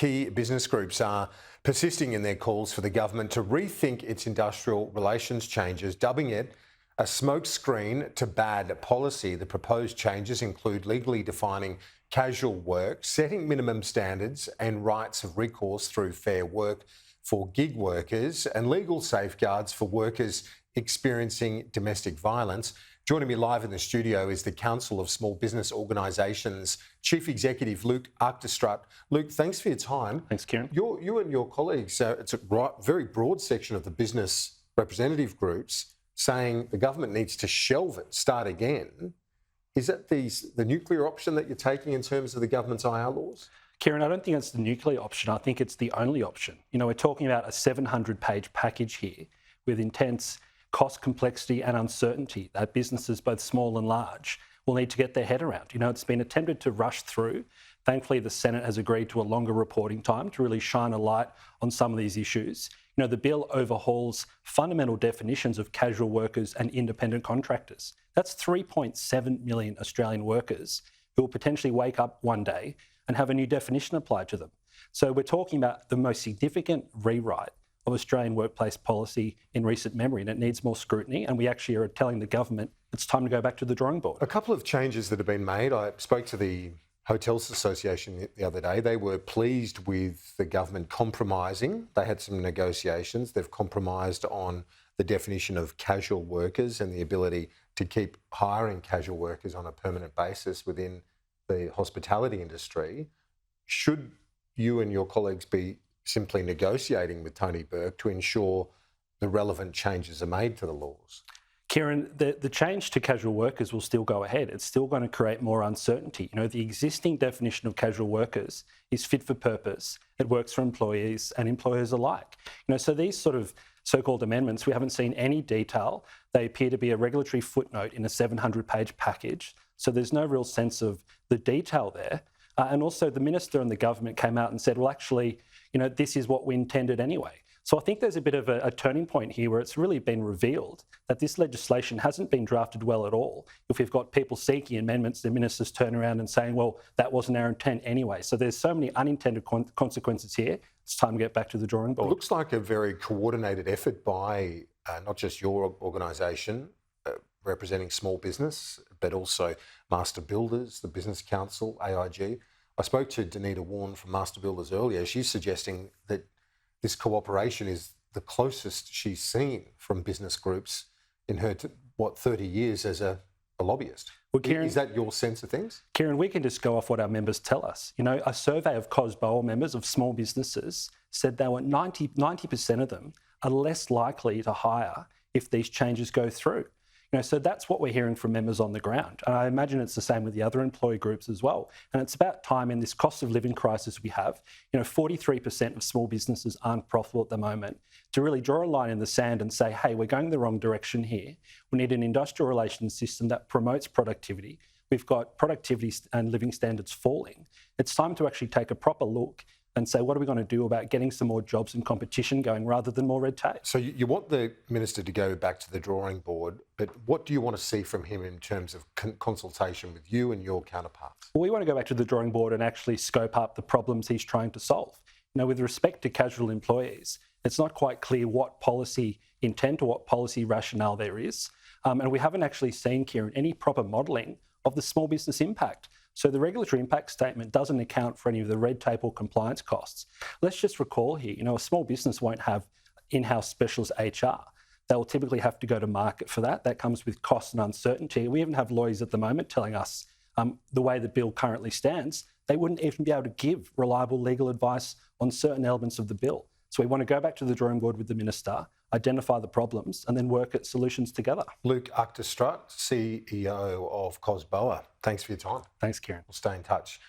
key business groups are persisting in their calls for the government to rethink its industrial relations changes, dubbing it a smokescreen to bad policy. The proposed changes include legally defining casual work, setting minimum standards and rights of recourse through fair work for gig workers, and legal safeguards for workers experiencing domestic violence. Joining me live in the studio is the Council of Small Business Organisations Chief Executive Luke Achterstraat. Luke, thanks for your time. Thanks, Kieran. You and your colleagues, it's a very broad section of the business representative groups saying the government needs to shelve it, start again. Is that the nuclear option that you're taking in terms of the government's IR laws? Kieran, I don't think it's the nuclear option. I think it's the only option. You know, we're talking about a 700-page package here with intense cost complexity and uncertainty that businesses, both small and large, will need to get their head around. You know, it's been attempted to rush through. Thankfully, the Senate has agreed to a longer reporting time to really shine a light on some of these issues. You know, the bill overhauls fundamental definitions of casual workers and independent contractors. That's 3.7 million Australian workers who will potentially wake up one day and have a new definition applied to them. So we're talking about the most significant rewrite of Australian workplace policy in recent memory, and it needs more scrutiny, and we actually are telling the government it's time to go back to the drawing board. A couple of changes that have been made. I spoke to the Hotels Association the other day. They were pleased with the government compromising. They had some negotiations. They've compromised on the definition of casual workers and the ability to keep hiring casual workers on a permanent basis within the hospitality industry. Should you and your colleagues be simply negotiating with Tony Burke to ensure the relevant changes are made to the laws? Kieran, the change to casual workers will still go ahead. It's still going to create more uncertainty. You know, the existing definition of casual workers is fit for purpose. It works for employees and employers alike. You know, so these sort of so-called amendments, we haven't seen any detail. They appear to be a regulatory footnote in a 700-page package. So there's no real sense of the detail there. And also the minister and the government came out and said, well, actually, you know, this is what we intended anyway. So I think there's a bit of a turning point here where it's really been revealed that this legislation hasn't been drafted well at all. If we've got people seeking amendments, the ministers turn around and saying, well, that wasn't our intent anyway. So there's so many unintended consequences here. It's time to get back to the drawing board. It looks like a very coordinated effort by not just your organisation, representing small business, but also Master Builders, the Business Council, AIG. I spoke to Danita Warren from Master Builders earlier. She's suggesting that this cooperation is the closest she's seen from business groups in her, 30 years as a lobbyist. Well, Kieran, is that your sense of things? Kieran, we can just go off what our members tell us. You know, a survey of COSBOA members of small businesses said they were 90% of them are less likely to hire if these changes go through. You know, so that's what we're hearing from members on the ground. And I imagine it's the same with the other employee groups as well. And it's about time in this cost of living crisis we have. You know, 43% of small businesses aren't profitable at the moment. To really draw a line in the sand and say, hey, we're going the wrong direction here. We need an industrial relations system that promotes productivity. We've got productivity and living standards falling. It's time to actually take a proper look and say, what are we going to do about getting some more jobs and competition going rather than more red tape? So you want the minister to go back to the drawing board, but what do you want to see from him in terms of consultation with you and your counterparts? Well, we want to go back to the drawing board and actually scope up the problems he's trying to solve. You know, with respect to casual employees, it's not quite clear what policy intent or what policy rationale there is. And we haven't actually seen, Kieran, any proper modelling of the small business impact. So the regulatory impact statement doesn't account for any of the red tape or compliance costs. Let's just recall here, you know, a small business won't have in-house specialist HR. They will typically have to go to market for that. That comes with cost and uncertainty. We even have lawyers at the moment telling us the way the bill currently stands, they wouldn't even be able to give reliable legal advice on certain elements of the bill. So we want to go back to the drawing board with the minister, identify the problems, and then work at solutions together. Luke Achterstraat, CEO of COSBOA. Thanks for your time. Thanks, Kieran. We'll stay in touch.